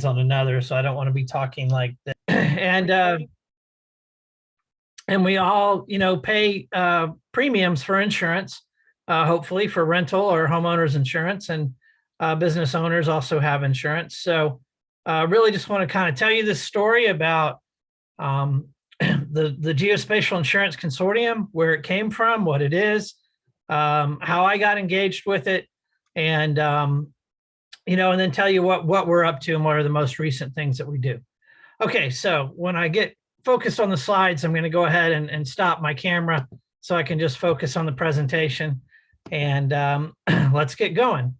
on another, so I don't want to be talking like that. And we all, pay premiums for insurance, hopefully for rental or homeowners insurance, and business owners also have insurance. So really just want to kind of tell you this story about the Geospatial Intelligence Consortium, where it came from, what it is, how I got engaged with it, and and then tell you what we're up to and what are the most recent things that we do. Okay, so when I get focused on the slides, I'm going to go ahead and stop my camera so I can just focus on the presentation, and let's get going.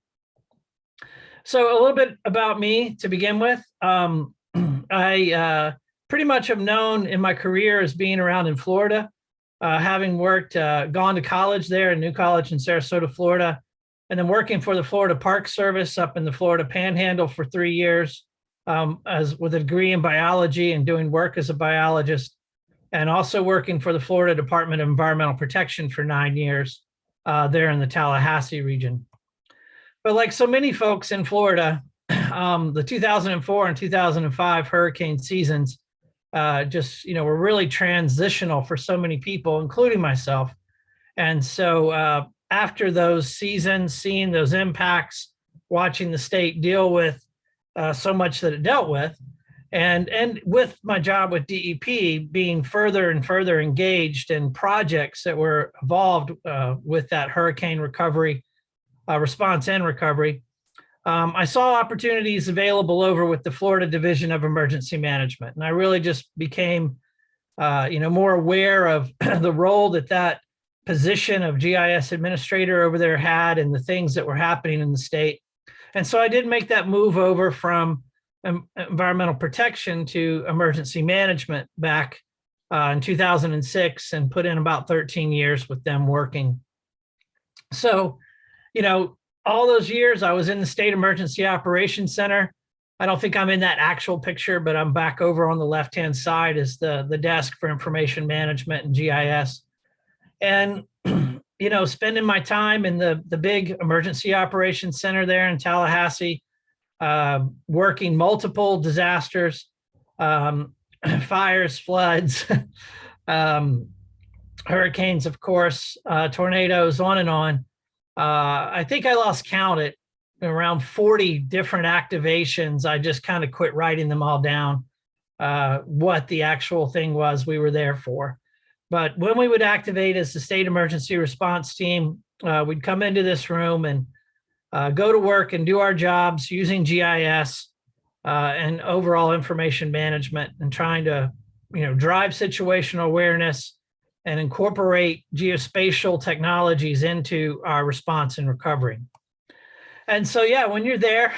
So a little bit about me to begin with. I pretty much have known in my career as being around in Florida, having worked, gone to college there, New College in Sarasota, Florida, and then working for the Florida Park Service up in the Florida Panhandle for 3 years, as with a degree in biology and doing work as a biologist, and also working for the Florida Department of Environmental Protection for 9 years there in the Tallahassee region. But like so many folks in Florida, the 2004 and 2005 hurricane seasons were really transitional for so many people, including myself. And so after those seasons, seeing those impacts, watching the state deal with so much that it dealt with, and with my job with DEP being further and further engaged in projects that were involved with that hurricane recovery, response and recovery, I saw opportunities available over with the Florida Division of Emergency Management. And I really just became, more aware of the role that position of GIS administrator over there had and the things that were happening in the state. And so I did make that move over from environmental protection to emergency management back in 2006 and put in about 13 years with them working. So, all those years I was in the State Emergency Operations Center. I don't think I'm in that actual picture, but I'm back over on the left-hand side is the desk for information management and GIS. And, spending my time in the big emergency operations center there in Tallahassee, working multiple disasters, fires, floods, hurricanes, of course, tornadoes, on and on. I think I lost count at around 40 different activations. I just kind of quit writing them all down, what the actual thing was we were there for. But when we would activate as the state emergency response team, we'd come into this room and go to work and do our jobs using GIS and overall information management, and trying to, drive situational awareness and incorporate geospatial technologies into our response and recovery. And so, yeah, when you're there,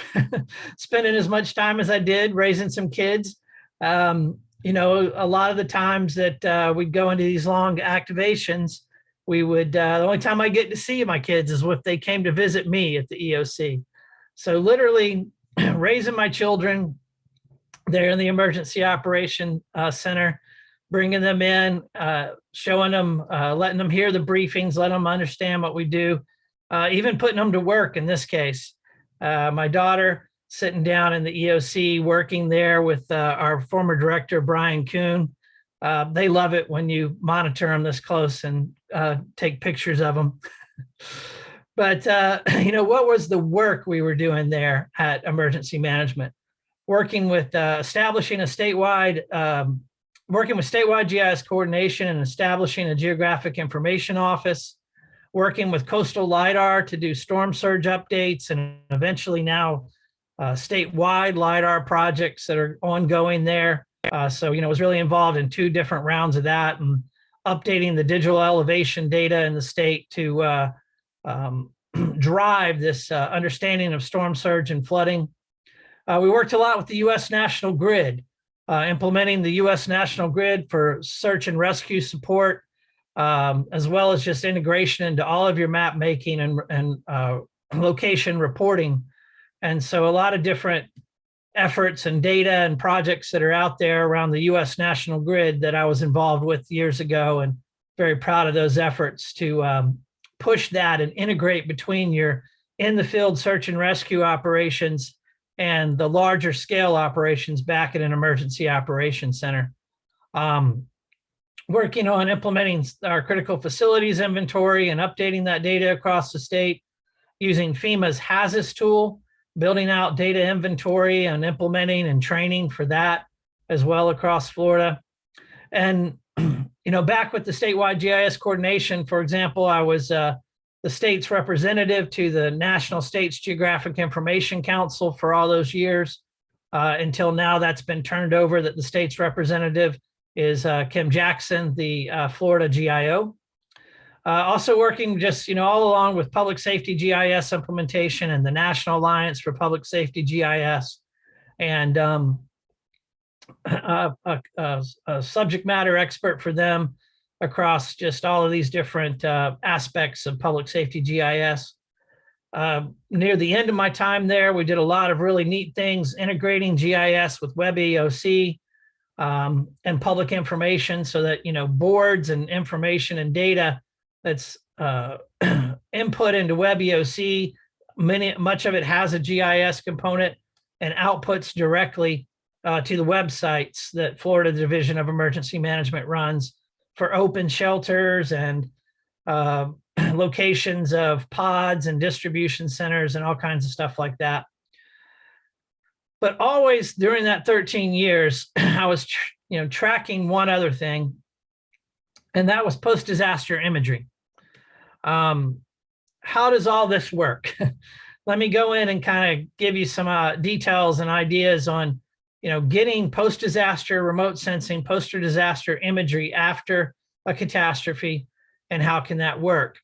spending as much time as I did raising some kids, a lot of the times that we'd go into these long activations, we would, the only time I get to see my kids is if they came to visit me at the EOC. So literally raising my children there in the Emergency Operation Center, bringing them in, showing them, letting them hear the briefings, letting them understand what we do, even putting them to work in this case. My daughter sitting down in the EOC, working there with our former director, Brian Kuhn. They love it when you monitor them this close and take pictures of them. But, what was the work we were doing there at Emergency Management? Working with establishing a statewide, working with statewide GIS coordination and establishing a geographic information office, working with coastal LIDAR to do storm surge updates, and eventually now statewide LIDAR projects that are ongoing there. So, was really involved in 2 different rounds of that, and updating the digital elevation data in the state to drive this understanding of storm surge and flooding. We worked a lot with the U.S. National Grid, implementing the U.S. National Grid for search and rescue support, as well as just integration into all of your map making and location reporting. And so a lot of different efforts and data and projects that are out there around the U.S. National Grid that I was involved with years ago, and very proud of those efforts to push that and integrate between your in the field search and rescue operations and the larger scale operations back at an emergency operations center. Working on implementing our critical facilities inventory and updating that data across the state using FEMA's HAZIS tool, building out data inventory and implementing and training for that as well across Florida. And, back with the statewide GIS coordination, for example, I was the state's representative to the National States Geographic Information Council for all those years. Until now, that's been turned over, that the state's representative is Kim Jackson, the Florida GIO. Also working just, all along with public safety GIS implementation and the National Alliance for Public Safety GIS, and a subject matter expert for them across just all of these different aspects of public safety GIS. Near the end of my time there, we did a lot of really neat things, integrating GIS with Web Eoc and public information, so that, boards and information and data that's input into Web Eoc, much of it has a GIS component and outputs directly to the websites that Florida Division of Emergency Management runs for open shelters and locations of pods and distribution centers and all kinds of stuff like that. But always during that 13 years, I was tracking one other thing, and that was post-disaster imagery. How does all this work? Let me go in and kind of give you some details and ideas on getting post-disaster remote sensing, post-disaster imagery after a catastrophe, and how can that work?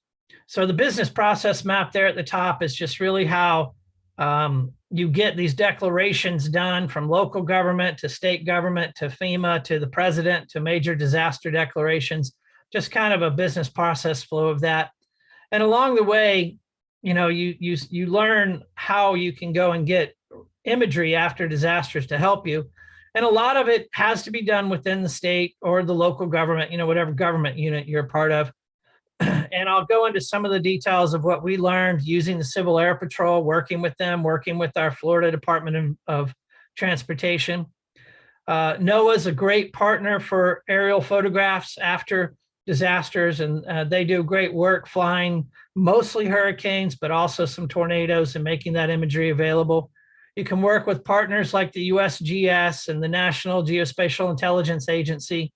So the business process map there at the top is just really how you get these declarations done from local government to state government to FEMA to the president to major disaster declarations, just kind of a business process flow of that. And along the way, you learn how you can go and get imagery after disasters to help you. And a lot of it has to be done within the state or the local government, whatever government unit you're a part of. And I'll go into some of the details of what we learned using the Civil Air Patrol, working with them, working with our Florida Department of Transportation. NOAA's a great partner for aerial photographs after disasters, and they do great work flying mostly hurricanes, but also some tornadoes, and making that imagery available. You can work with partners like the USGS and the National Geospatial Intelligence Agency,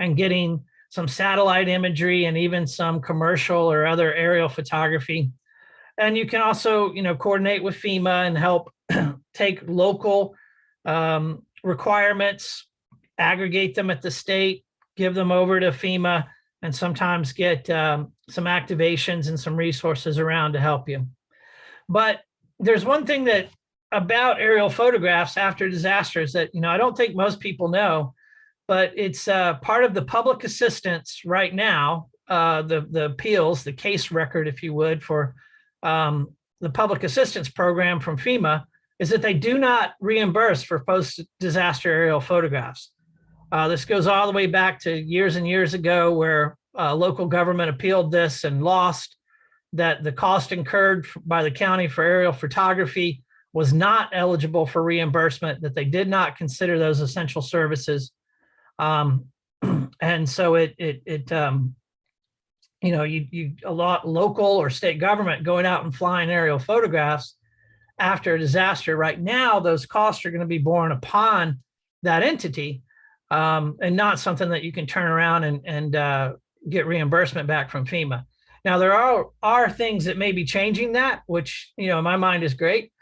and getting some satellite imagery and even some commercial or other aerial photography. And you can also, coordinate with FEMA and help take local requirements, aggregate them at the state, give them over to FEMA, and sometimes get some activations and some resources around to help you. But there's one thing that about aerial photographs after disasters that, I don't think most people know, but it's part of the public assistance right now, the appeals, the case record, if you would, for the public assistance program from FEMA, is that they do not reimburse for post-disaster aerial photographs. This goes all the way back to years and years ago, where local government appealed this and lost, that the cost incurred by the county for aerial photography was not eligible for reimbursement, that they did not consider those essential services. And so a lot local or state government going out and flying aerial photographs after a disaster. Right now, those costs are going to be borne upon that entity, and not something that you can turn around and get reimbursement back from FEMA. Now, there are things that may be changing that, which, in my mind is great.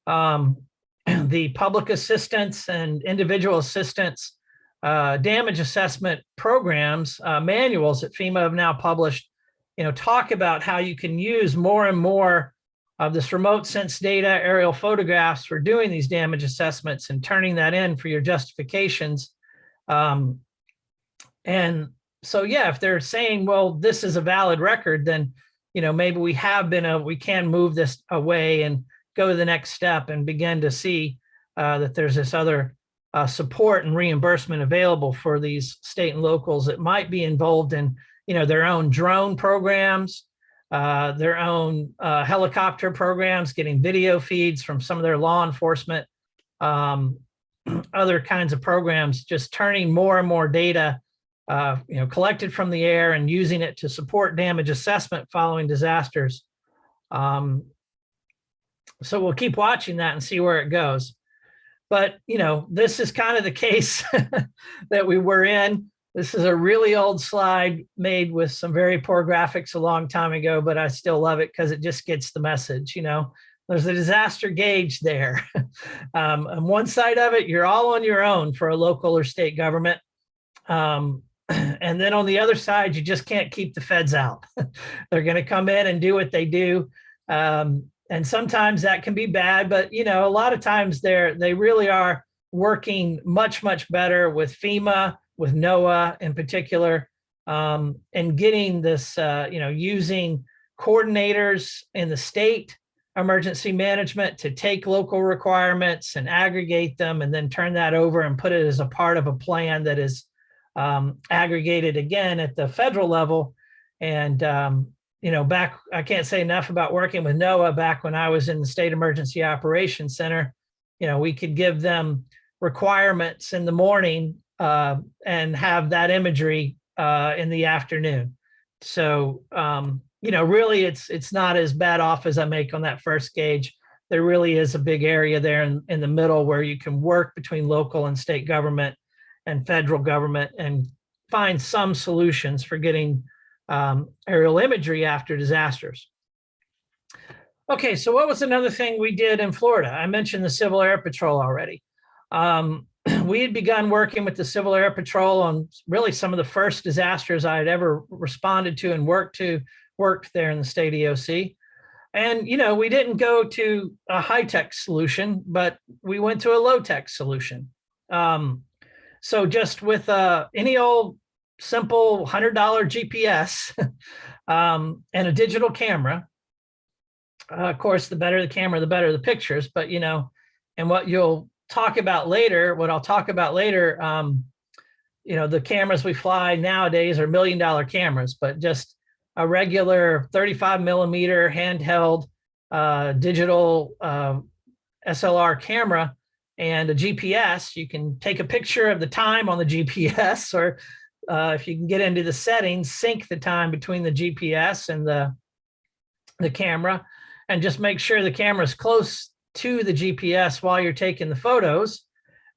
The public assistance and individual assistance damage assessment programs, manuals that FEMA have now published, talk about how you can use more and more of this remote sense data, aerial photographs, for doing these damage assessments and turning that in for your justifications. And so, yeah, if they're saying, well, this is a valid record, then, maybe we can move this away and go to the next step and begin to see that there's this other support and reimbursement available for these state and locals that might be involved in, their own drone programs, their own helicopter programs, getting video feeds from some of their law enforcement, other kinds of programs, just turning more and more data collected from the air and using it to support damage assessment following disasters. So we'll keep watching that and see where it goes. But, this is kind of the case that we were in. This is a really old slide made with some very poor graphics a long time ago, but I still love it because it just gets the message. There's a disaster gauge there. On one side of it, you're all on your own for a local or state government. And then on the other side, you just can't keep the feds out. They're going to come in and do what they do. And sometimes that can be bad, but a lot of times they really are working much, much better with FEMA, with NOAA in particular, and getting this, using coordinators in the state emergency management to take local requirements and aggregate them and then turn that over and put it as a part of a plan that is aggregated again at the federal level. And back, I can't say enough about working with NOAA back when I was in the State Emergency Operations Center. We could give them requirements in the morning and have that imagery in the afternoon. So, really it's not as bad off as I make on that first gauge. There really is a big area there in the middle where you can work between local and state government and federal government and find some solutions for getting aerial imagery after disasters. Okay, so what was another thing we did in Florida? I mentioned the Civil Air Patrol already. We had begun working with the Civil Air Patrol on really some of the first disasters I had ever responded to and worked there in the state EOC. And, we didn't go to a high-tech solution, but we went to a low-tech solution. So just with any old simple $100 GPS and a digital camera. Of course, the better the camera, the better the pictures. But and what I'll talk about later, the cameras we fly nowadays are $1 million cameras, but just a regular 35 millimeter handheld digital SLR camera and a GPS. You can take a picture of the time on the GPS, or if you can get into the settings, sync the time between the GPS and the camera, and just make sure the camera is close to the GPS while you're taking the photos.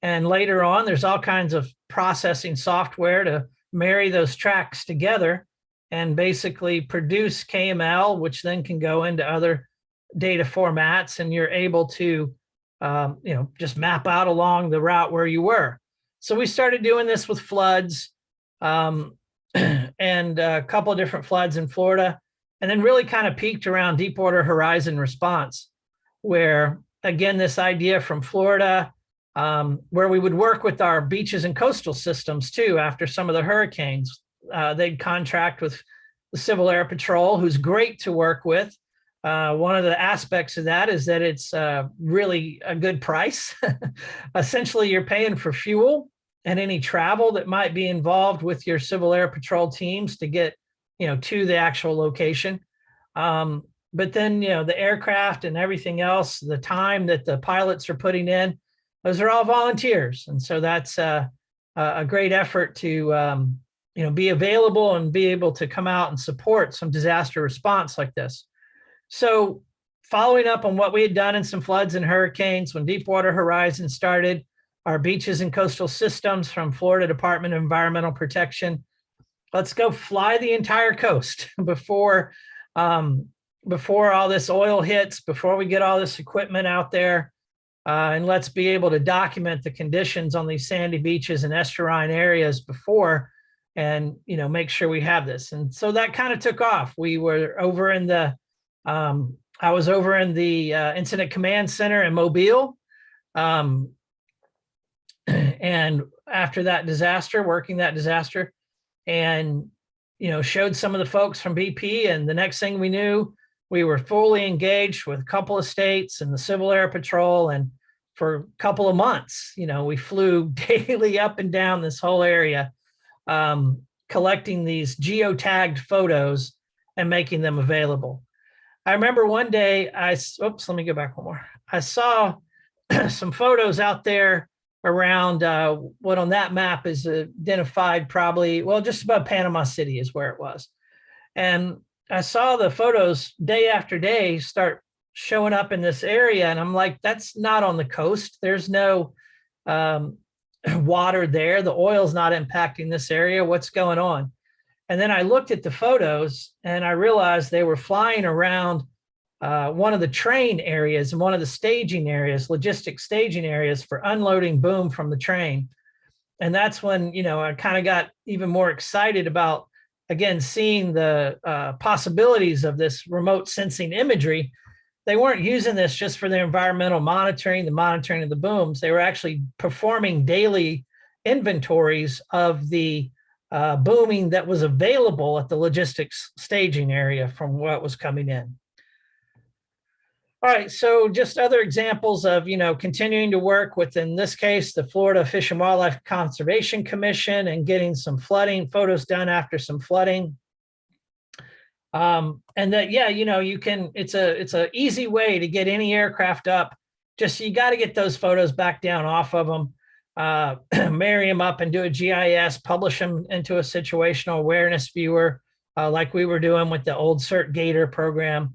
And later on, there's all kinds of processing software to marry those tracks together and basically produce KML, which then can go into other data formats, and you're able to just map out along the route where you were. So we started doing this with floods, and a couple of different floods in Florida, and then really kind of peaked around Deepwater Horizon response, where, again, this idea from Florida, where we would work with our beaches and coastal systems too after some of the hurricanes. They'd contract with the Civil Air Patrol, who's great to work with. One of the aspects of that is that it's really a good price. Essentially, you're paying for fuel and any travel that might be involved with your Civil Air Patrol teams to get, to the actual location. But then, the aircraft and everything else, the time that the pilots are putting in, those are all volunteers. And so that's a great effort to, be available and be able to come out and support some disaster response like this. So following up on what we had done in some floods and hurricanes, when Deepwater Horizon started, our beaches and coastal systems from Florida Department of Environmental Protection, let's go fly the entire coast before all this oil hits, before we get all this equipment out there, and let's be able to document the conditions on these sandy beaches and estuarine areas before, and make sure we have this. And so that kind of took off. We were over in the I was over in the Incident Command Center in Mobile. And after that disaster, working that disaster, and, showed some of the folks from BP. And the next thing we knew, we were fully engaged with a couple of states and the Civil Air Patrol. And for a couple of months, we flew daily up and down this whole area, collecting these geotagged photos and making them available. I remember one day oops, let me go back one more. I saw some photos out there around what on that map is identified probably, well, just above Panama City is where it was. And I saw the photos day after day start showing up in this area. And I'm like, that's not on the coast. There's no water there. The oil's not impacting this area. What's going on? And then I looked at the photos and I realized they were flying around one of the train areas and one of the staging areas, logistic staging areas for unloading boom from the train. And that's when, I kind of got even more excited about, again, seeing the possibilities of this remote sensing imagery. They weren't using this just for the environmental monitoring, the monitoring of the booms. They were actually performing daily inventories of the booming that was available at the logistics staging area from what was coming in. All right, so just other examples of, continuing to work with, in this case, the Florida Fish and Wildlife Conservation Commission and getting some flooding photos done after some flooding. And that, you can, it's a easy way to get any aircraft up. Just, you got to get those photos back down off of them, marry them up and do a GIS, publish them into a situational awareness viewer, like we were doing with the old CERT Gator program.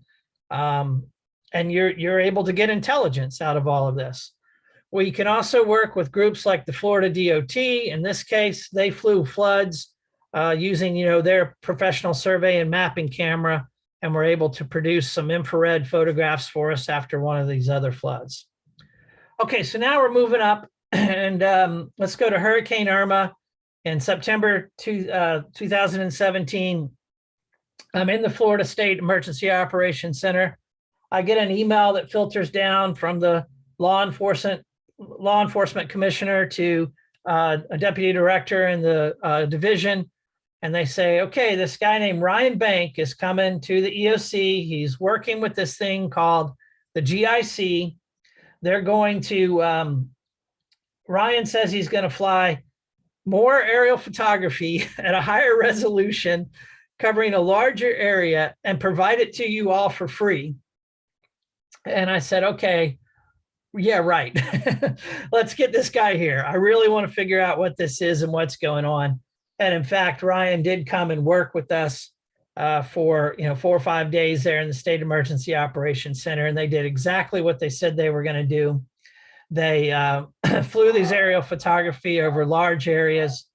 And you're able to get intelligence out of all of this. Well, you can also work with groups like the Florida DOT. In this case, they flew floods using, their professional survey and mapping camera, and were able to produce some infrared photographs for us after one of these other floods. Okay, so now we're moving up, and let's go to Hurricane Irma in September 2017. I'm in the Florida State Emergency Operations Center. I get an email that filters down from the law enforcement commissioner to a deputy director in the division. And they say, okay, this guy named Ryan Bank is coming to the EOC. He's working with this thing called the GIC. They're going to, Ryan says he's going to fly more aerial photography at a higher resolution, covering a larger area, and provide it to you all for free. And I said, okay, yeah, right. Let's get this guy here. I really want to figure out what this is and what's going on. And in fact, Ryan did come and work with us for 4 or 5 days there in the State Emergency Operations Center. And they did exactly what they said they were going to do. They flew these aerial photography over large areas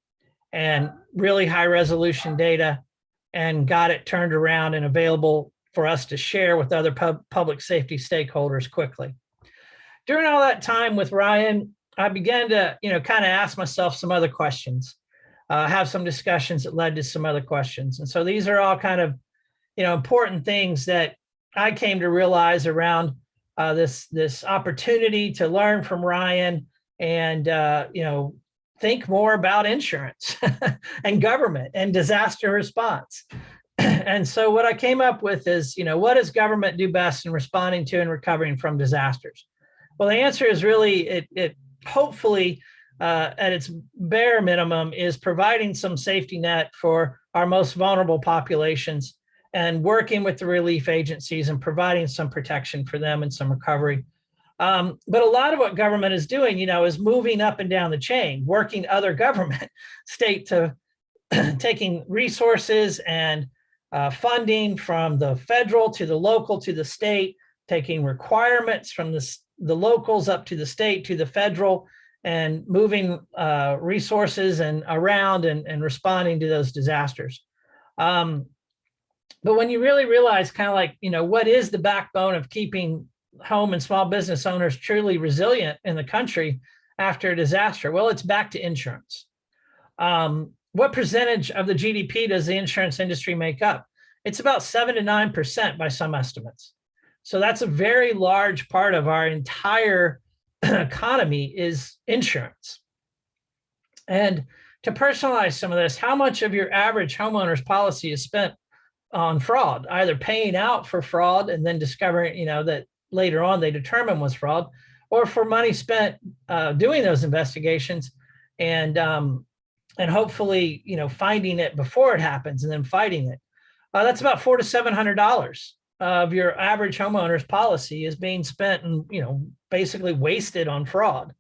and really high resolution data, and got it turned around and available for us to share with other public safety stakeholders quickly. During all that time with Ryan, I began to, kind of ask myself some other questions, have some discussions that led to some other questions. And so these are all kind of, important things that I came to realize around this opportunity to learn from Ryan and, think more about insurance and government and disaster response. And so what I came up with is, what does government do best in responding to and recovering from disasters? Well, the answer is really, it hopefully at its bare minimum is providing some safety net for our most vulnerable populations and working with the relief agencies and providing some protection for them and some recovery. But a lot of what government is doing, is moving up and down the chain, working other government state to taking resources and funding from the federal to the local to the state, taking requirements from the locals up to the state to the federal, and moving resources and around and responding to those disasters. But when you really realize kind of like, what is the backbone of keeping home and small business owners truly resilient in the country after a disaster? Well, it's back to insurance. What percentage of the GDP does the insurance industry make up? It's about 7 to 9% by some estimates. So that's a very large part of our entire economy is insurance. And to personalize some of this, how much of your average homeowner's policy is spent on fraud, either paying out for fraud and then discovering, that later on they determine was fraud, or for money spent doing those investigations and hopefully, finding it before it happens and then fighting it. That's about $400 to $700 of your average homeowner's policy is being spent and, basically wasted on fraud.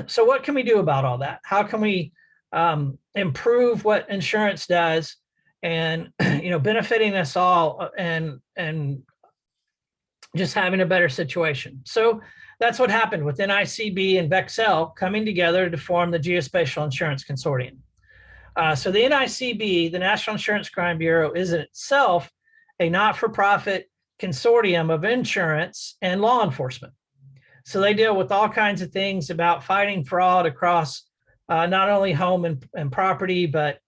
So what can we do about all that? How can we improve what insurance does and, benefiting us all and just having a better situation? So that's what happened with NICB and Vexel coming together to form the Geospatial Intelligence Consortium. So the NICB, the National Insurance Crime Bureau, is in itself a not-for-profit consortium of insurance and law enforcement. So they deal with all kinds of things about fighting fraud across not only home and property, but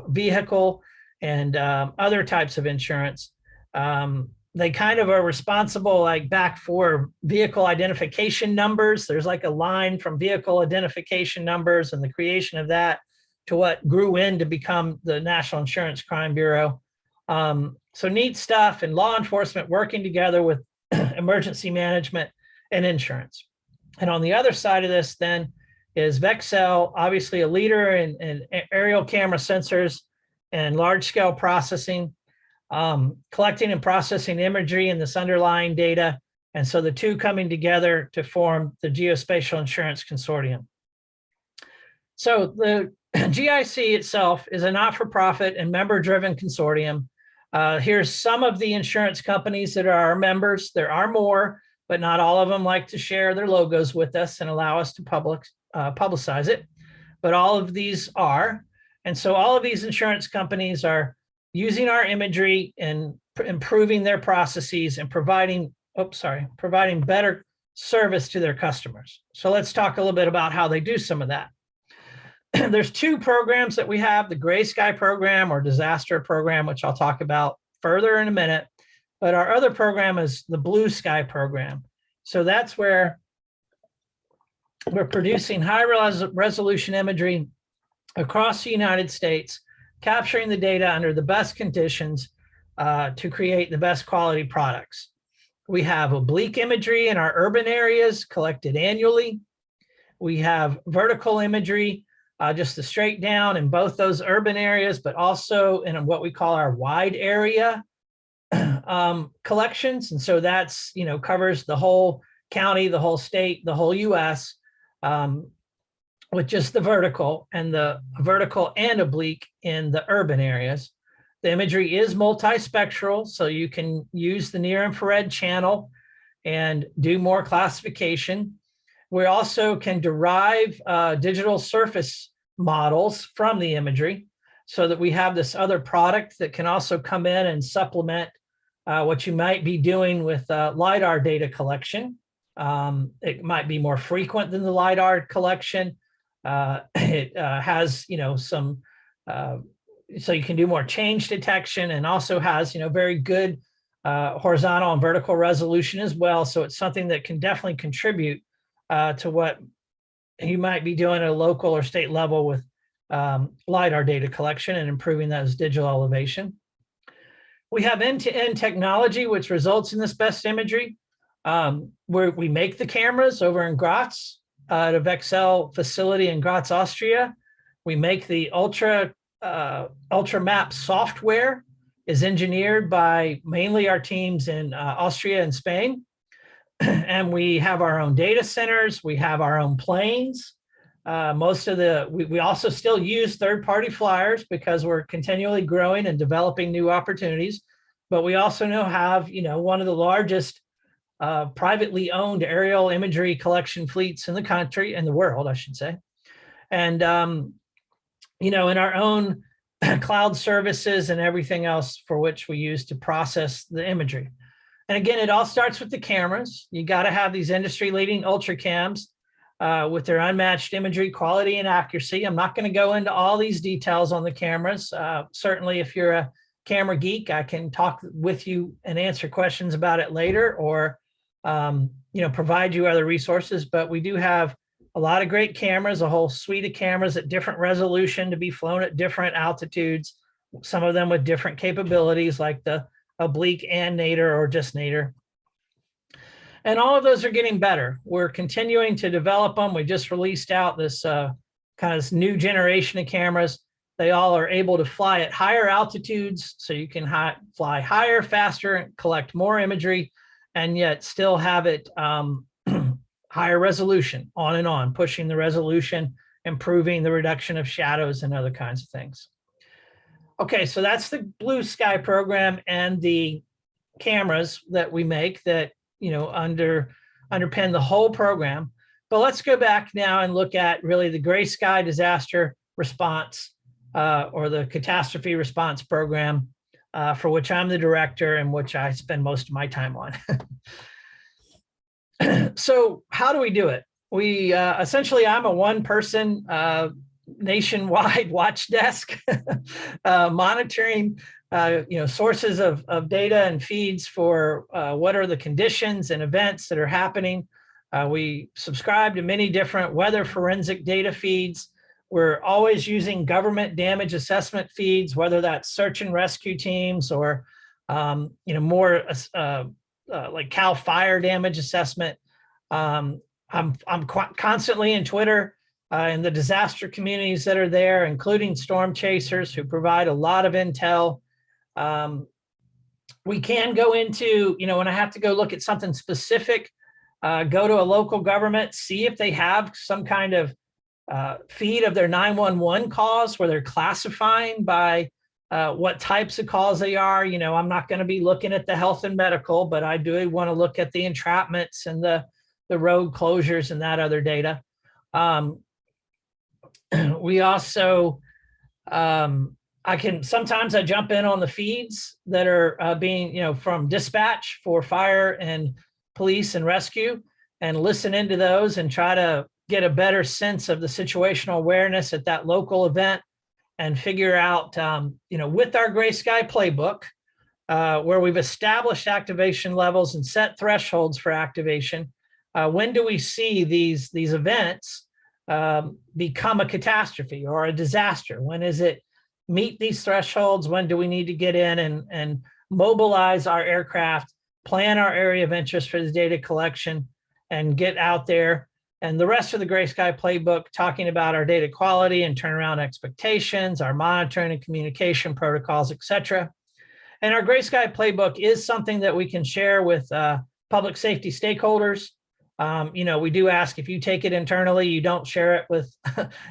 vehicle and other types of insurance. They kind of are responsible back for vehicle identification numbers. There's like a line from vehicle identification numbers and the creation of that to what grew in to become the National Insurance Crime Bureau. So neat stuff, and law enforcement working together with emergency management and insurance. And on the other side of this then is Vexel, obviously a leader in aerial camera sensors and large scale processing, collecting and processing imagery and this underlying data. And so the two coming together to form the Geospatial Intelligence Consortium. So the GIC itself is a not-for-profit and member-driven consortium. Here's some of the insurance companies that are our members. There are more, but not all of them like to share their logos with us and allow us to publicize it. But all of these are. And so all of these insurance companies are using our imagery and improving their processes and providing better service to their customers. So let's talk a little bit about how they do some of that. There's two programs that we have, the Gray Sky program or disaster program, which I'll talk about further in a minute. But our other program is the Blue Sky program. So that's where we're producing high resolution imagery across the United States, capturing the data under the best conditions to create the best quality products. We have oblique imagery in our urban areas collected annually. We have vertical imagery, just the straight down in both those urban areas, but also in what we call our wide area collections. And so that's, covers the whole county, the whole state, the whole US with just the vertical and oblique in the urban areas. The imagery is multispectral, so you can use the near infrared channel and do more classification. We also can derive digital surface models from the imagery so that we have this other product that can also come in and supplement what you might be doing with LiDAR data collection. It might be more frequent than the LiDAR collection. It has, some, so you can do more change detection, and also has, very good horizontal and vertical resolution as well. So it's something that can definitely contribute to what you might be doing at a local or state level with LiDAR data collection and improving those digital elevation. We have end-to-end technology, which results in this best imagery. Where we make the cameras over in Graz at a Vexel facility in Graz, Austria. We make the Ultra Map software is engineered by mainly our teams in Austria and Spain. And we have our own data centers. We have our own planes. We also still use third-party flyers because we're continually growing and developing new opportunities. But we also now have, one of the largest privately owned aerial imagery collection fleets in the country, in the world, I should say. And, in our own cloud services and everything else for which we use to process the imagery. And again, it all starts with the cameras. You got to have these industry-leading ultra cams with their unmatched imagery quality and accuracy. I'm not going to go into all these details on the cameras. Certainly, if you're a camera geek, I can talk with you and answer questions about it later, or provide you other resources. But we do have a lot of great cameras, a whole suite of cameras at different resolution to be flown at different altitudes, some of them with different capabilities like the oblique and nadir or just nadir. And all of those are getting better. We're continuing to develop them. We just released out this kind of new generation of cameras They all are able to fly at higher altitudes, so you can fly higher, faster, and collect more imagery, and yet still have it higher resolution, on and on, pushing the resolution, improving the reduction of shadows and other kinds of things. Okay, so that's the Blue Sky program and the cameras that we make that, you know, underpin the whole program. But let's go back now and look at really the Gray Sky disaster response or the catastrophe response program, for which I'm the director and which I spend most of my time on. So how do we do it? We essentially, I'm a one-person nationwide watch desk monitoring sources of data and feeds for what are the conditions and events that are happening. We subscribe to many different weather forensic data feeds. We're always using government damage assessment feeds, whether that's search and rescue teams or more like CAL FIRE damage assessment. I'm constantly in Twitter in the disaster communities that are there, including storm chasers who provide a lot of intel. We can go into, when I have to go look at something specific, go to a local government, see if they have some kind of feed of their 911 calls where they're classifying by what types of calls they are. I'm not going to be looking at the health and medical, but I do want to look at the entrapments and the road closures and that other data. We also, sometimes I jump in on the feeds that are being, from dispatch for fire and police and rescue, and listen into those and try to get a better sense of the situational awareness at that local event, and figure out, with our Gray Sky playbook, where we've established activation levels and set thresholds for activation, when do we see these events become a catastrophe or a disaster? When is it meet these thresholds? When do we need to get in and mobilize our aircraft, plan our area of interest for the data collection, and get out there? And the rest of the Gray Sky playbook talking about our data quality and turnaround expectations, our monitoring and communication protocols, et cetera. And our Gray Sky playbook is something that we can share with public safety stakeholders. We do ask, if you take it internally, you don't share it with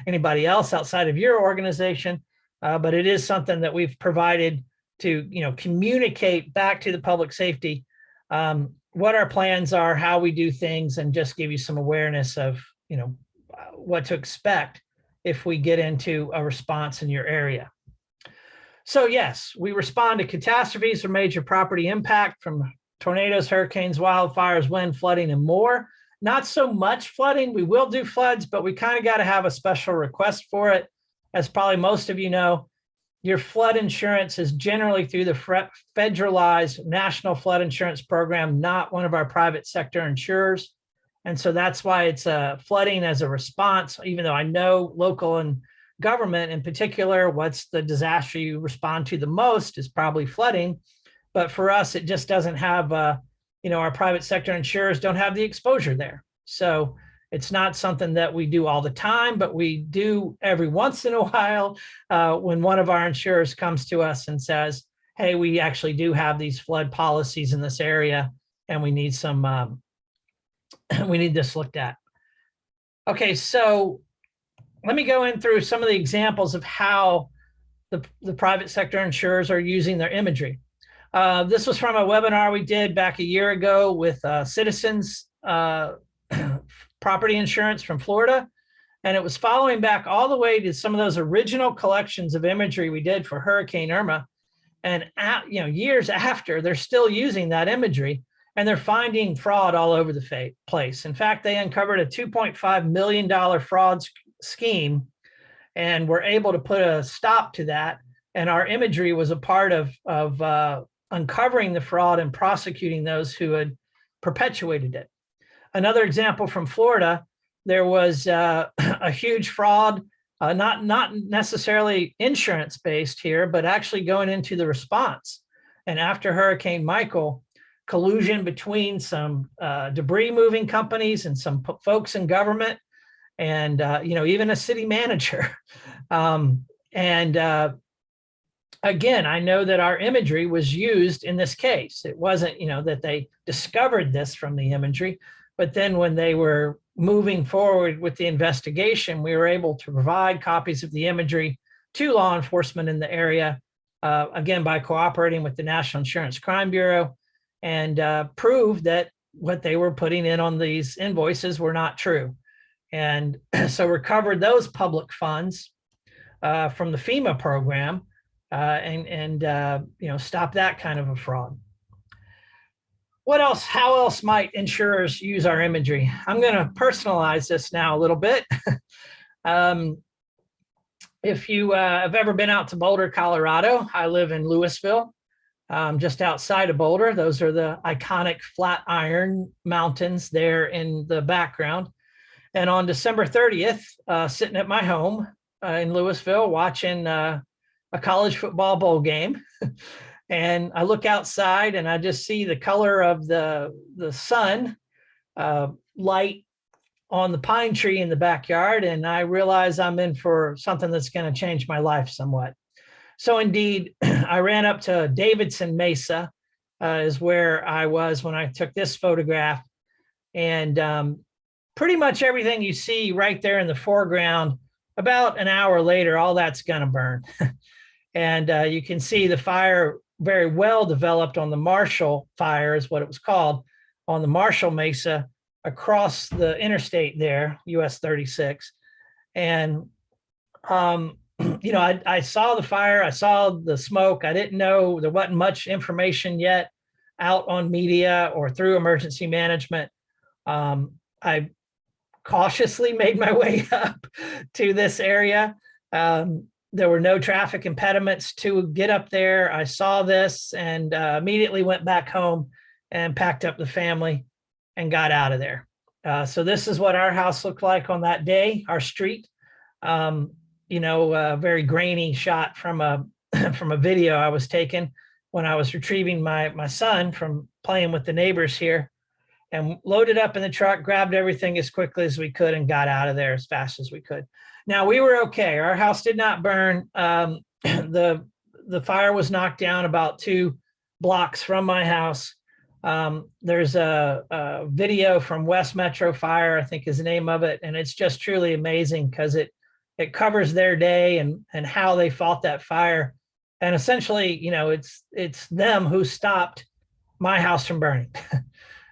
anybody else outside of your organization, but it is something that we've provided to, communicate back to the public safety what our plans are, how we do things, and just give you some awareness of, what to expect if we get into a response in your area. So yes, we respond to catastrophes or major property impact from tornadoes, hurricanes, wildfires, wind, flooding, and more. Not so much flooding. We will do floods, but we kind of got to have a special request for it. As probably most of you know, your flood insurance is generally through the federalized National Flood Insurance Program, not one of our private sector insurers. And so that's why it's flooding as a response, even though I know local and government in particular, what's the disaster you respond to the most is probably flooding. But for us, it just doesn't have, our private sector insurers don't have the exposure there. So it's not something that we do all the time, but we do every once in a while when one of our insurers comes to us and says, hey, we actually do have these flood policies in this area and we need some, we need this looked at. Okay, so let me go in through some of the examples of how the private sector insurers are using their imagery. This was from a webinar we did back a year ago with Citizens Property Insurance from Florida. And it was following back all the way to some of those original collections of imagery we did for Hurricane Irma. And years after, they're still using that imagery and they're finding fraud all over the place. In fact, they uncovered a $2.5 million fraud scheme and were able to put a stop to that. And our imagery was a part of uncovering the fraud and prosecuting those who had perpetuated it. Another example from Florida, there was a huge fraud, not necessarily insurance-based here, but actually going into the response. And after Hurricane Michael, collusion between some debris moving companies and some folks in government, and even a city manager. And again, I know that our imagery was used in this case. It wasn't, that they discovered this from the imagery, but then when they were moving forward with the investigation, we were able to provide copies of the imagery to law enforcement in the area, again, by cooperating with the National Insurance Crime Bureau, and prove that what they were putting in on these invoices were not true. And so recovered those public funds from the FEMA program, and stop that kind of a fraud. What else? How else might insurers use our imagery? I'm going to personalize this now a little bit. If you have ever been out to Boulder, Colorado, I live in Louisville, just outside of Boulder. Those are the iconic Flatiron Mountains there in the background. And on December 30th, sitting at my home in Louisville, watching a college football bowl game. And I look outside and I just see the color of the sun light on the pine tree in the backyard. And I realize I'm in for something that's going to change my life somewhat. So indeed, I ran up to Davidson Mesa, is where I was when I took this photograph. And pretty much everything you see right there in the foreground, about an hour later, all that's going to burn. And you can see the fire very well developed on the Marshall fire, is what it was called, on the Marshall Mesa across the interstate there, US 36. And, I saw the fire, I saw the smoke. I didn't know, there wasn't much information yet out on media or through emergency management. I cautiously made my way up to this area. There were no traffic impediments to get up there. I saw this and immediately went back home and packed up the family and got out of there. So this is what our house looked like on that day, our street. A very grainy shot from a from a video I was taking when I was retrieving my son from playing with the neighbors here, and loaded up in the truck, grabbed everything as quickly as we could, and got out of there as fast as we could. Now, we were okay. Our house did not burn. The fire was knocked down about 2 blocks from my house. There's a video from West Metro Fire, I think is the name of it, and it's just truly amazing because it covers their day and how they fought that fire. And essentially, it's them who stopped my house from burning.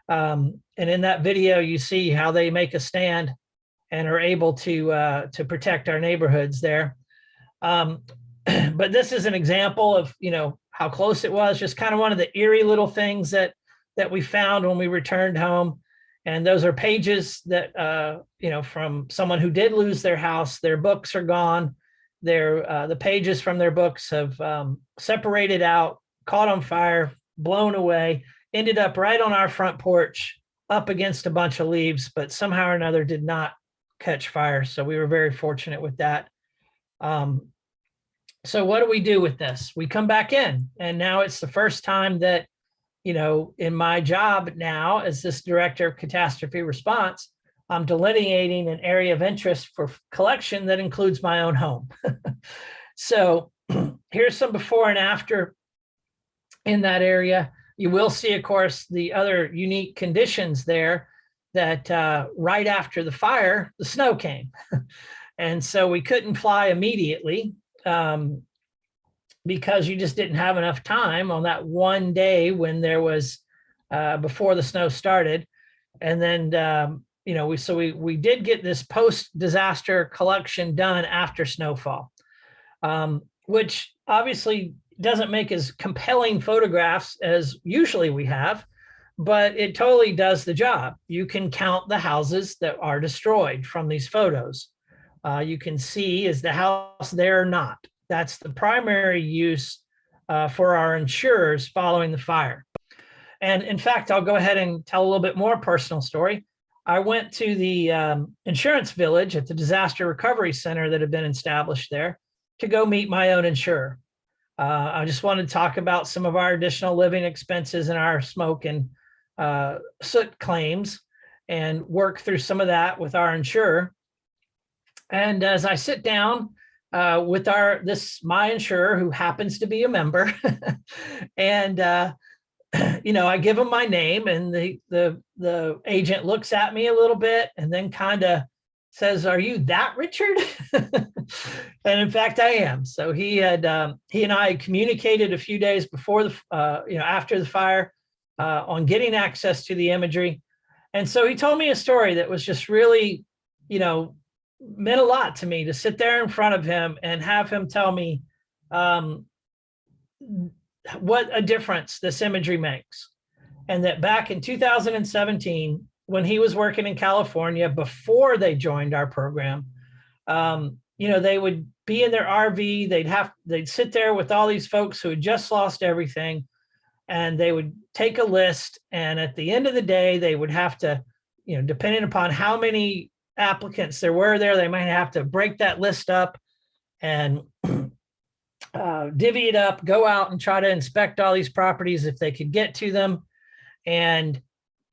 And in that video, you see how they make a stand and are able to protect our neighborhoods there. But this is an example of, how close it was, just kind of one of the eerie little things that we found when we returned home. And those are pages that, from someone who did lose their house. Their books are gone. The pages from their books have separated out, caught on fire, blown away, ended up right on our front porch, up against a bunch of leaves, but somehow or another did not catch fire. So we were very fortunate with that. So what do we do with this? We come back in, and now it's the first time that, in my job now as this director of catastrophe response, I'm delineating an area of interest for collection that includes my own home. So here's some before and after in that area. You will see, of course, the other unique conditions there, that right after the fire, the snow came. And so we couldn't fly immediately because you just didn't have enough time on that one day when there was, before the snow started. And then, we did get this post-disaster collection done after snowfall, which obviously doesn't make as compelling photographs as usually we have, but it totally does the job. You can count the houses that are destroyed from these photos. You can see, is the house there or not? That's the primary use for our insurers following the fire. And in fact, I'll go ahead and tell a little bit more personal story. I went to the insurance village at the Disaster Recovery Center that had been established there to go meet my own insurer. I just wanted to talk about some of our additional living expenses and our smoke and soot claims and work through some of that with our insurer. And as I sit down with my insurer, who happens to be a member. And I give him my name, and the agent looks at me a little bit and then kind of says, "Are you that Richard?" And in fact, I am. So he and I communicated a few days before after the fire, on getting access to the imagery. And so he told me a story that was just really, meant a lot to me, to sit there in front of him and have him tell me what a difference this imagery makes. And that back in 2017, when he was working in California before they joined our program, they would be in their RV, they'd sit there with all these folks who had just lost everything, and they would take a list, and at the end of the day, they would have to, depending upon how many applicants there were there, they might have to break that list up and divvy it up, go out and try to inspect all these properties if they could get to them, and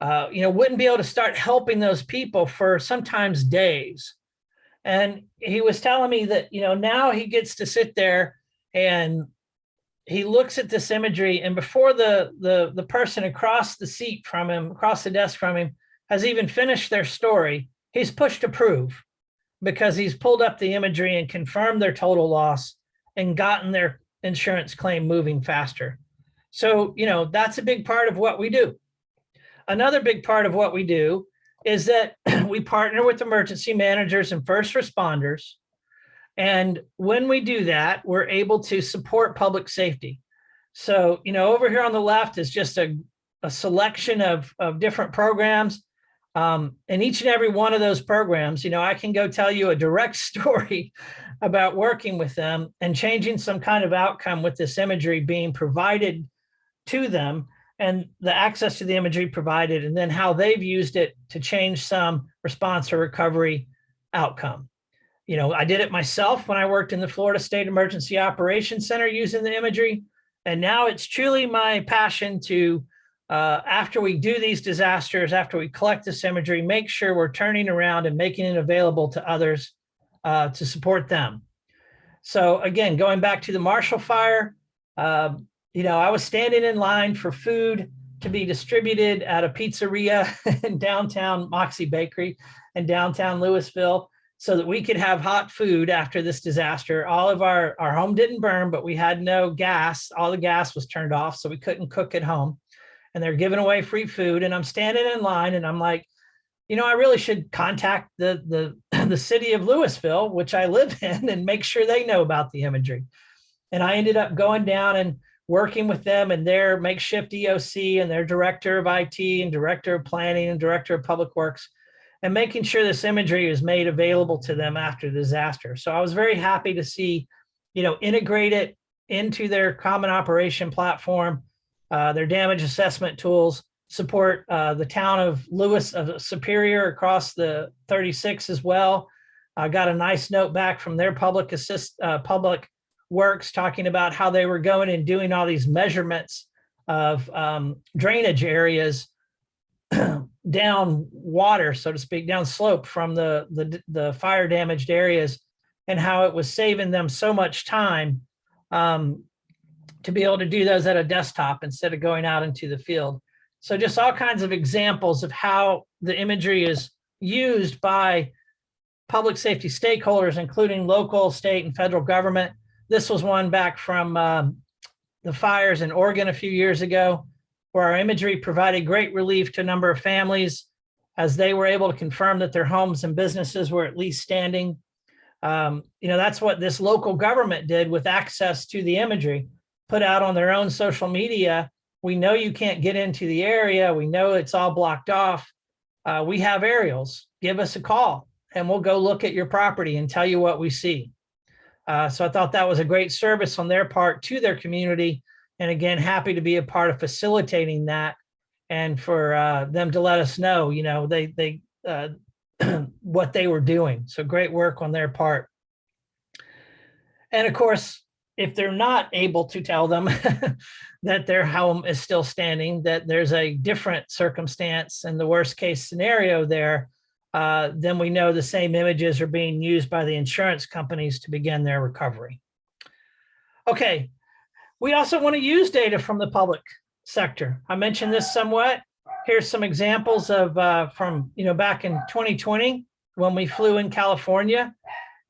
wouldn't be able to start helping those people for sometimes days. And he was telling me that now he gets to sit there and he looks at this imagery, and before the person across the seat from him, across the desk from him, has even finished their story, he's pushed approve, because he's pulled up the imagery and confirmed their total loss and gotten their insurance claim moving faster. So, that's a big part of what we do. Another big part of what we do is that we partner with emergency managers and first responders. And when we do that, we're able to support public safety. So, over here on the left is just a selection of different programs. And each and every one of those programs, I can go tell you a direct story about working with them and changing some kind of outcome with this imagery being provided to them, and the access to the imagery provided, and then how they've used it to change some response or recovery outcome. I did it myself when I worked in the Florida State Emergency Operations Center using the imagery. And now it's truly my passion to, after we do these disasters, after we collect this imagery, make sure we're turning around and making it available to others to support them. So again, going back to the Marshall Fire, I was standing in line for food to be distributed at a pizzeria in downtown Moxie Bakery in downtown Louisville, so that we could have hot food after this disaster. All of our home didn't burn, but we had no gas. All the gas was turned off, so we couldn't cook at home. And they're giving away free food. And I'm standing in line, and I'm like, I really should contact the city of Louisville, which I live in, and make sure they know about the imagery. And I ended up going down and working with them and their makeshift EOC and their director of IT and director of planning and director of public works, and making sure this imagery is made available to them after the disaster. So I was very happy to see, integrate it into their common operation platform, their damage assessment tools, support the town of Superior across the 36 as well. I got a nice note back from their public works talking about how they were going and doing all these measurements of drainage areas down water, so to speak, down slope from the fire damaged areas, and how it was saving them so much time to be able to do those at a desktop instead of going out into the field. So just all kinds of examples of how the imagery is used by public safety stakeholders, including local, state, and federal government. This was one back from the fires in Oregon a few years ago, where our imagery provided great relief to a number of families as they were able to confirm that their homes and businesses were at least standing. That's what this local government did with access to the imagery, put out on their own social media. We know you can't get into the area. We know it's all blocked off. We have aerials. Give us a call and we'll go look at your property and tell you what we see. So I thought that was a great service on their part to their community. And again, happy to be a part of facilitating that, and for them to let us know, they what they were doing. So great work on their part. And of course, if they're not able to tell them that their home is still standing, that there's a different circumstance and the worst case scenario there, then we know the same images are being used by the insurance companies to begin their recovery. Okay, we also want to use data from the public sector. I mentioned this somewhat. Here's some examples of from back in 2020 when we flew in California.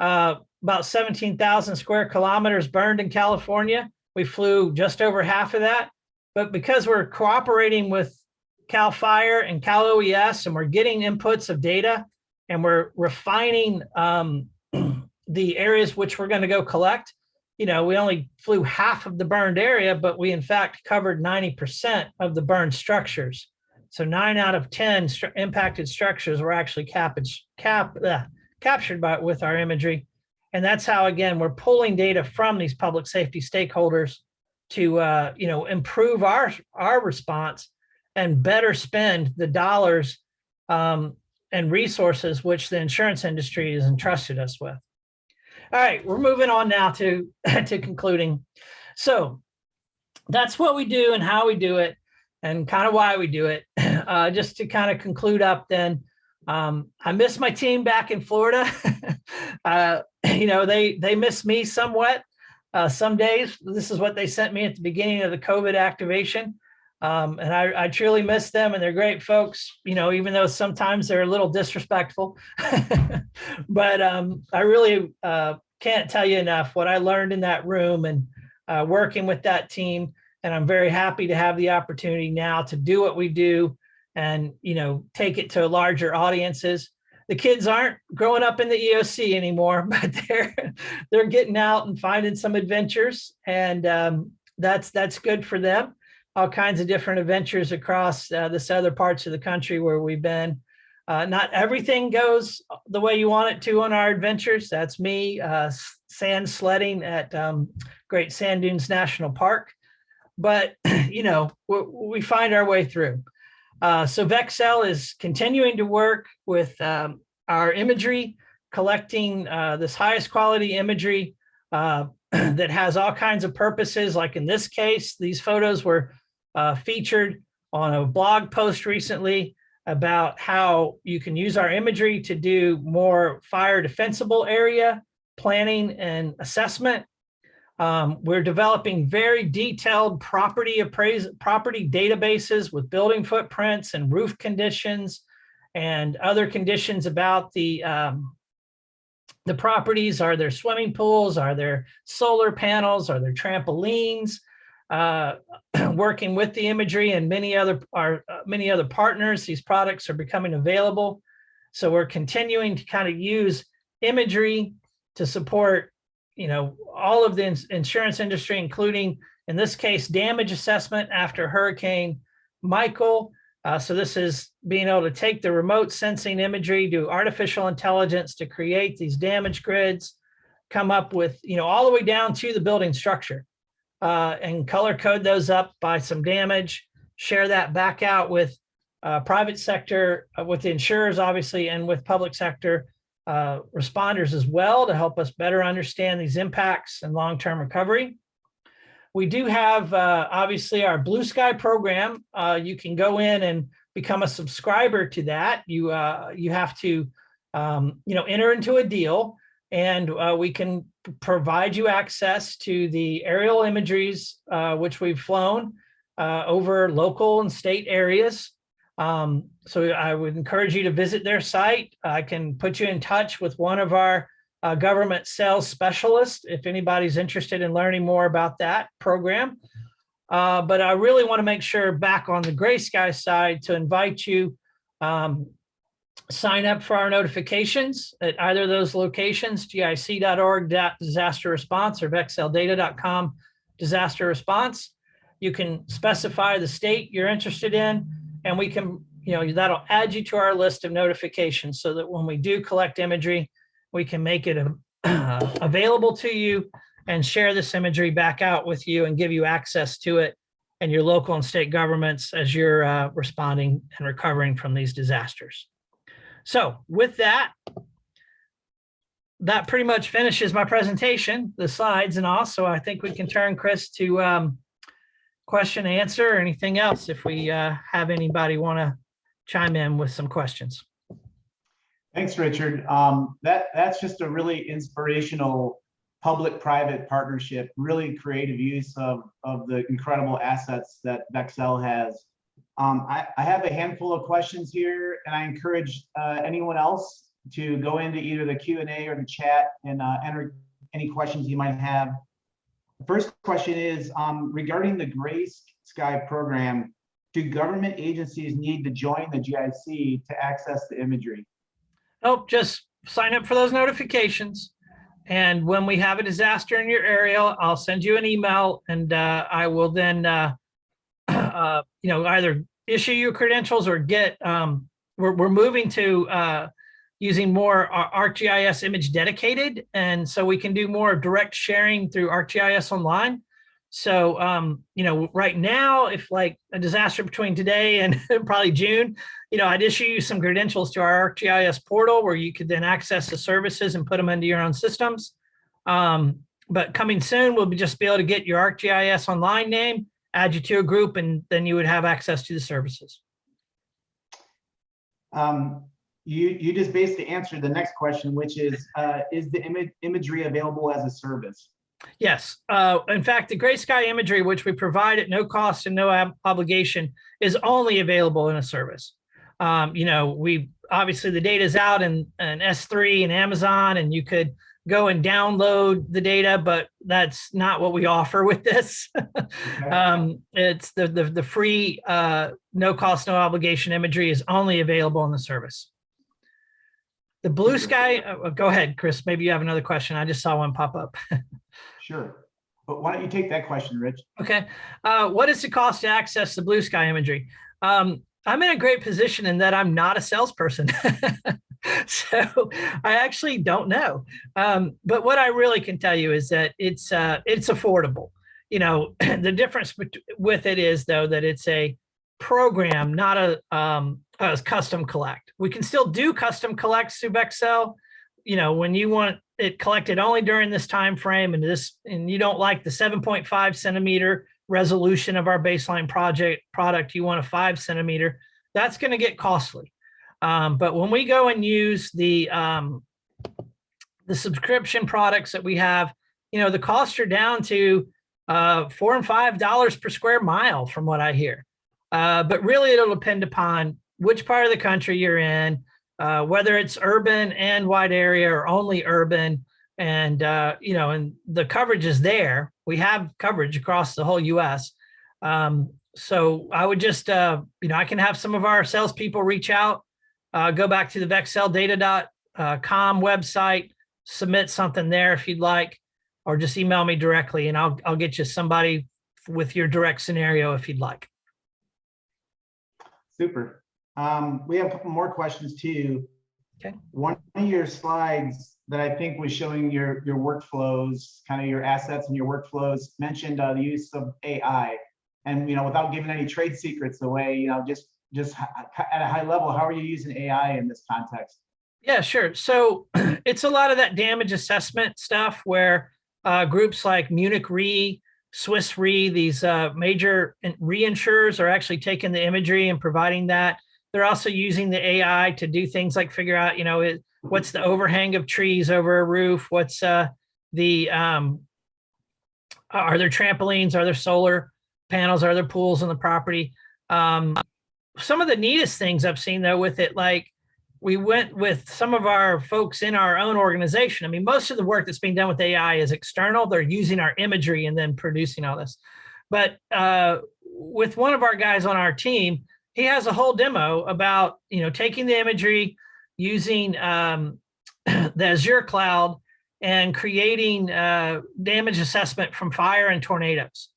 About 17,000 square kilometers burned in California. We flew just over half of that. But because we're cooperating with Cal Fire and Cal OES, and we're getting inputs of data, and we're refining the areas which we're going to go collect, we only flew half of the burned area, but we in fact covered 90% of the burned structures. So 9 out of 10 impacted structures were actually captured with our imagery. And that's how, again, we're pulling data from these public safety stakeholders to improve our response and better spend the dollars and resources which the insurance industry has entrusted us with. All right, we're moving on now to concluding. So that's what we do and how we do it and kind of why we do it. Just to kind of conclude up then, I miss my team back in Florida. They miss me somewhat. Some days, this is what they sent me at the beginning of the COVID activation. And I truly miss them, and they're great folks, even though sometimes they're a little disrespectful. But I really can't tell you enough what I learned in that room and working with that team. And I'm very happy to have the opportunity now to do what we do and, take it to larger audiences. The kids aren't growing up in the EOC anymore, but they're getting out and finding some adventures, and that's good for them. All kinds of different adventures across this other parts of the country where we've been. Not everything goes the way you want it to on our adventures. That's me sand sledding at Great Sand Dunes National Park, but we find our way through. So VEXEL is continuing to work with our imagery, collecting this highest quality imagery that has all kinds of purposes. Like in this case, these photos were featured on a blog post recently about how you can use our imagery to do more fire defensible area planning and assessment. We're developing very detailed property databases with building footprints and roof conditions and other conditions about the properties. Are there swimming pools? Are there solar panels? Are there trampolines? Working with the imagery and many other partners, these products are becoming available. So we're continuing to kind of use imagery to support all of the insurance industry, including, in this case, damage assessment after Hurricane Michael. So this is being able to take the remote sensing imagery, do artificial intelligence to create these damage grids, come up with, all the way down to the building structure, and color code those up by some damage, share that back out with private sector, with the insurers, obviously, and with public sector responders as well to help us better understand these impacts and long-term recovery. We do have, obviously, our Blue Sky program. You can go in and become a subscriber to that. You have to, enter into a deal, and we can provide you access to the aerial imageries, which we've flown over local and state areas. So I would encourage you to visit their site. I can put you in touch with one of our government sales specialists if anybody's interested in learning more about that program. But I really want to make sure back on the Gray Sky side to invite you, sign up for our notifications at either of those locations, gic.org disaster response or vexeldata.com disaster response. You can specify the state you're interested in, and we can, that'll add you to our list of notifications so that when we do collect imagery, we can make it available to you and share this imagery back out with you and give you access to it and your local and state governments as you're responding and recovering from these disasters. So with that, that pretty much finishes my presentation, the slides and all. So I think we can turn, Chris, to question and answer or anything else if we have anybody want to chime in with some questions. Thanks, Richard. That's just a really inspirational public-private partnership, really creative use of the incredible assets that Vexcel has. I have a handful of questions here, and I encourage anyone else to go into either the Q&A or the chat and enter any questions you might have. The first question is regarding the Gray Sky program. Do government agencies need to join the GIC to access the imagery? Nope, just sign up for those notifications. And when we have a disaster in your area, I'll send you an email, and I will then, either issue you credentials or get. We're moving to using more ArcGIS image dedicated, and so we can do more direct sharing through ArcGIS Online. So, right now, if like a disaster between today and probably June, I'd issue you some credentials to our ArcGIS portal where you could then access the services and put them into your own systems. But coming soon, we'll just be able to get your ArcGIS Online name, add you to a group, and then you would have access to the services. You just basically answered the next question, which is the imagery available as a service? Yes. In fact, the Gray Sky imagery, which we provide at no cost and no obligation, is only available in a service. We obviously the data is out in S3 and Amazon, and you could go and download the data, but that's not what we offer with this. Okay. It's the free, no cost, no obligation imagery is only available in the service. The Blue Sky, go ahead, Chris. Maybe you have another question. I just saw one pop up. Sure. But why don't you take that question, Rich? Okay. What is the cost to access the Blue Sky imagery? I'm in a great position in that I'm not a salesperson. So I actually don't know. But what I really can tell you is that it's affordable. The difference with it is, though, that it's a program, not a custom collect. We can still do custom collects through Vexcel. When you want it collected only during this time frame, and you don't like the 7.5 centimeter resolution of our baseline product, you want a 5 centimeter, that's going to get costly. But when we go and use the subscription products that we have, the costs are down to $4 and $5 per square mile, from what I hear. But really, it'll depend upon which part of the country you're in, whether it's urban and wide area or only urban, and and the coverage is there. We have coverage across the whole U.S. So I would just, I can have some of our salespeople reach out, go back to the vexceldata.com website, submit something there if you'd like, or just email me directly, and I'll get you somebody with your direct scenario if you'd like. Super. We have a couple more questions too. Okay. One of your slides that I think was showing your workflows, kind of your assets and your workflows, mentioned the use of AI. And without giving any trade secrets away, just at a high level, how are you using AI in this context? Yeah, sure. So it's a lot of that damage assessment stuff where groups like Munich Re, Swiss Re, these major reinsurers are actually taking the imagery and providing that. They're also using the AI to do things like figure out, what's the overhang of trees over a roof? What's are there trampolines? Are there solar panels? Are there pools on the property? Some of the neatest things I've seen, though, with it, like we went with some of our folks in our own organization. I mean, most of the work that's being done with AI is external. They're using our imagery and then producing all this. But with one of our guys on our team, he has a whole demo about, taking the imagery, using the Azure cloud, and creating damage assessment from fire and tornadoes.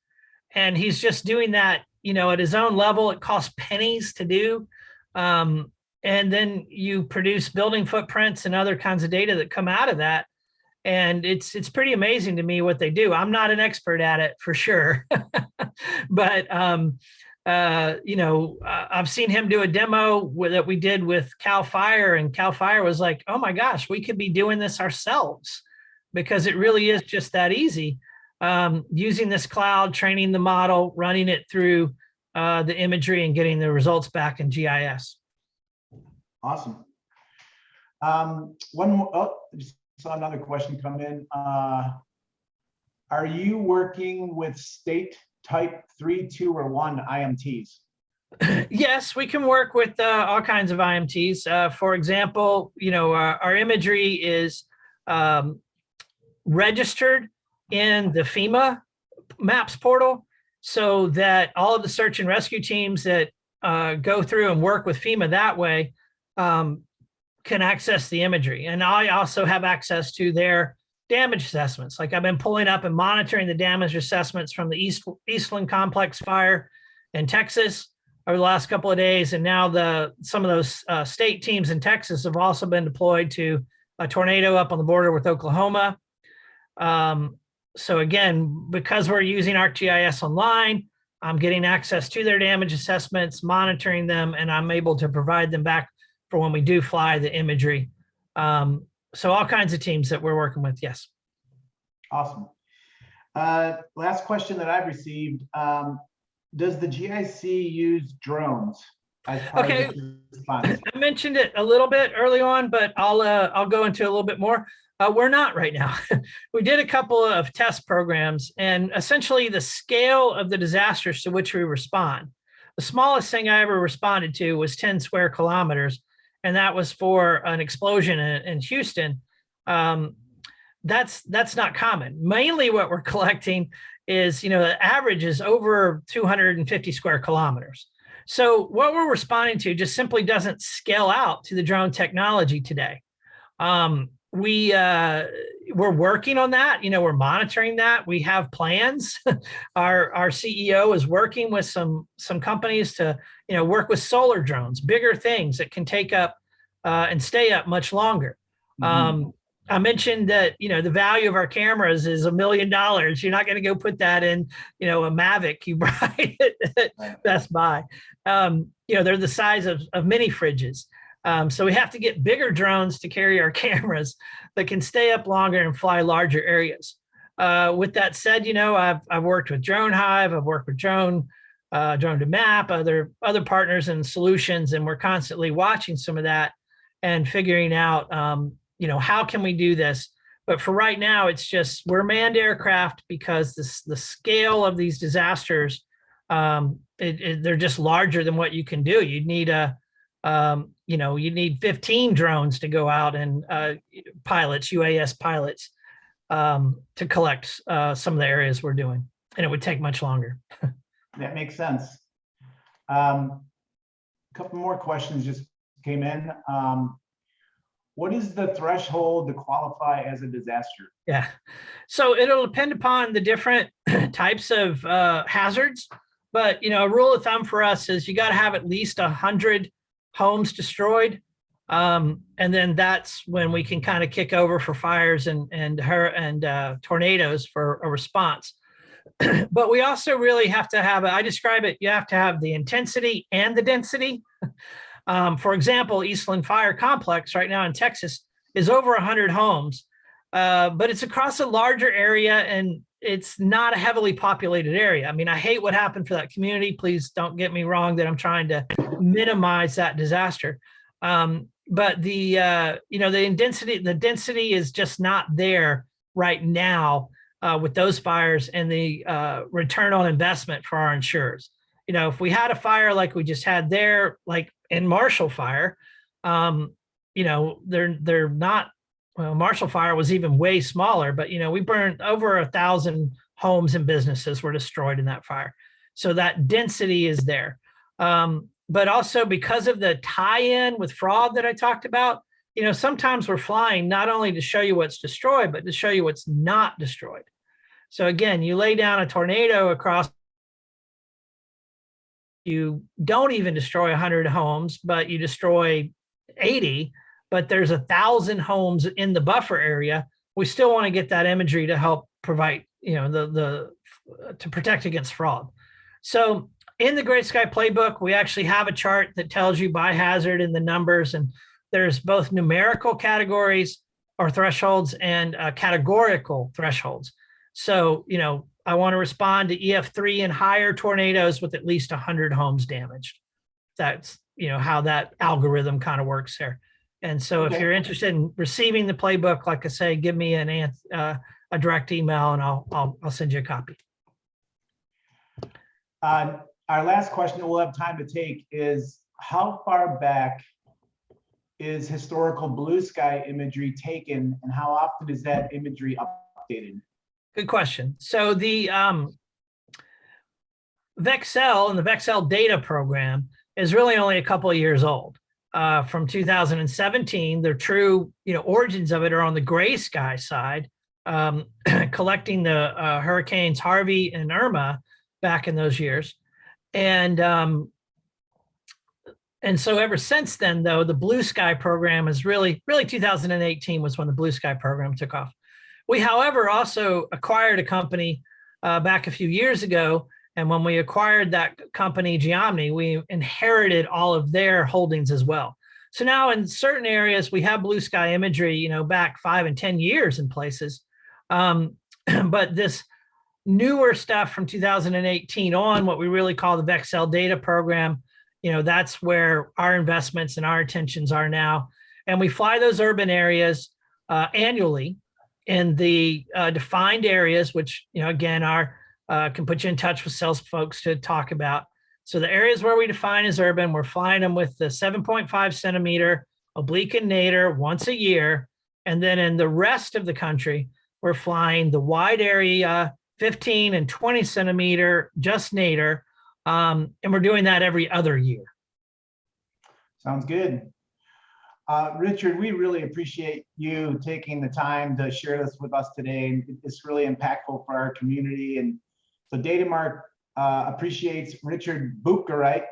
And he's just doing that, at his own level. It costs pennies to do. And then you produce building footprints and other kinds of data that come out of that. And it's pretty amazing to me what they do. I'm not an expert at it for sure, but I've seen him do a demo that we did with Cal Fire, and Cal Fire was like, "Oh my gosh, we could be doing this ourselves," because it really is just that easy. Using this cloud, training the model, running it through the imagery, and getting the results back in GIS. Awesome. One more, oh, just saw another question come in. Are you working with state type 3, 2, or 1 IMTs? Yes, we can work with all kinds of IMTs. For example, our imagery is registered in the FEMA Maps portal, so that all of the search and rescue teams that go through and work with FEMA that way can access the imagery. And I also have access to their damage assessments. Like I've been pulling up and monitoring the damage assessments from the Eastland Complex fire in Texas over the last couple of days. And now some of those state teams in Texas have also been deployed to a tornado up on the border with Oklahoma. So again, because we're using ArcGIS Online, I'm getting access to their damage assessments, monitoring them, and I'm able to provide them back for when we do fly the imagery. So all kinds of teams that we're working with, yes. Awesome. Last question that I've received. Does the GIC use drones as part of its response? I mentioned it a little bit early on, but I'll go into a little bit more. We're not right now. We did a couple of test programs, and essentially the scale of the disasters to which we respond. The smallest thing I ever responded to was 10 square kilometers, and that was for an explosion in Houston. That's not common. Mainly what we're collecting is, the average is over 250 square kilometers. So what we're responding to just simply doesn't scale out to the drone technology today. We're working on that. We're monitoring that. We have plans. Our CEO is working with some companies to, work with solar drones, bigger things that can take up and stay up much longer. I mentioned that, the value of our cameras is $1 million. You're not going to go put that in, a Mavic you buy at Best Buy. They're the size of mini fridges. So we have to get bigger drones to carry our cameras that can stay up longer and fly larger areas. With that said, I've worked with Drone Hive, I've worked with Drone to Map, other partners and solutions, and we're constantly watching some of that and figuring out, how can we do this? But for right now, it's just we're manned aircraft because the scale of these disasters, they're just larger than what you can do. You'd need you need 15 drones to go out and pilots, UAS pilots, to collect some of the areas we're doing, and it would take much longer. That makes sense. A couple more questions just came in. What is the threshold to qualify as a disaster? Yeah, so it'll depend upon the different types of hazards, but a rule of thumb for us is you got to have at least 100 homes destroyed, and then that's when we can kind of kick over for fires and tornadoes for a response. But we also really have to have, I describe it, you have to have the intensity and the density. For example, Eastland Fire Complex right now in Texas is over 100 homes, but it's across a larger area and it's not a heavily populated area. I mean, I hate what happened for that community. Please don't get me wrong that I'm trying to minimize that disaster. But the density is just not there right now with those fires and the return on investment for our insurers. If we had a fire like we just had there, like in Marshall Fire, they're not. Well, Marshall Fire was even way smaller, but we burned over 1,000 homes and businesses were destroyed in that fire. So that density is there. But also because of the tie-in with fraud that I talked about, sometimes we're flying not only to show you what's destroyed, but to show you what's not destroyed. So again, you lay down a tornado across, you don't even destroy 100 homes, but you destroy 80, but there's 1,000 homes in the buffer area. We still want to get that imagery to help provide, to protect against fraud. So in the Great Sky Playbook, we actually have a chart that tells you by hazard and the numbers, and there's both numerical categories or thresholds and categorical thresholds. So, I want to respond to EF3 and higher tornadoes with at least 100 homes damaged. That's, how that algorithm kind of works there. And so if Okay. you're interested in receiving the playbook, like I say, give me a direct email and I'll send you a copy. Our last question that we'll have time to take is, how far back is historical blue sky imagery taken, and how often is that imagery updated? Good question. So the VEXEL and the VEXEL data program is really only a couple of years old. From 2017, the true origins of it are on the gray sky side, collecting the hurricanes Harvey and Irma back in those years. And so ever since then, though, the blue sky program is really 2018 was when the blue sky program took off. We, however, also acquired a company back a few years ago. And when we acquired that company, Geometry, we inherited all of their holdings as well. So now in certain areas, we have blue sky imagery, back 5 and 10 years in places. But this newer stuff from 2018 on, what we really call the VEXEL data program, that's where our investments and our attentions are now. And we fly those urban areas annually in the defined areas, which, again, can put you in touch with sales folks to talk about. So the areas where we define as urban, we're flying them with the 7.5 centimeter oblique and nadir once a year. And then in the rest of the country, we're flying the wide area 15 and 20 centimeter just nadir. And we're doing that every other year. Sounds good. Richard, we really appreciate you taking the time to share this with us today. It's really impactful for our community. And so Datamark appreciates Richard Buchgereit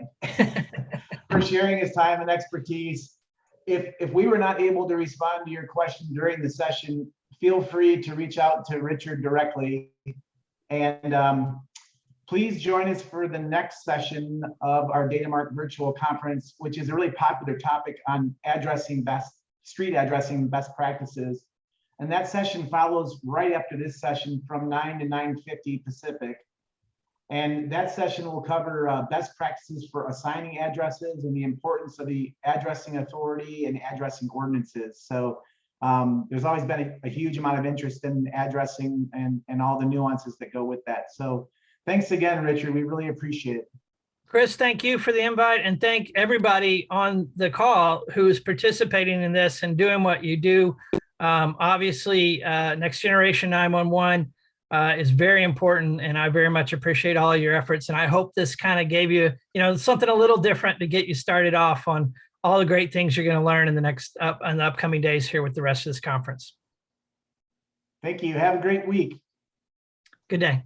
for sharing his time and expertise. If we were not able to respond to your question during the session, feel free to reach out to Richard directly. And please join us for the next session of our Datamark virtual conference, which is a really popular topic on street addressing best practices. And that session follows right after this session from 9 to 9:50 Pacific. And that session will cover best practices for assigning addresses and the importance of the addressing authority and addressing ordinances. So there's always been a huge amount of interest in addressing and all the nuances that go with that. So thanks again, Richard. We really appreciate it. Chris, thank you for the invite, and thank everybody on the call who is participating in this and doing what you do. Obviously, Next Generation 911 is very important, and I very much appreciate all of your efforts. And I hope this kind of gave you, something a little different to get you started off on all the great things you're going to learn in the upcoming days here with the rest of this conference. Thank you. Have a great week. Good day.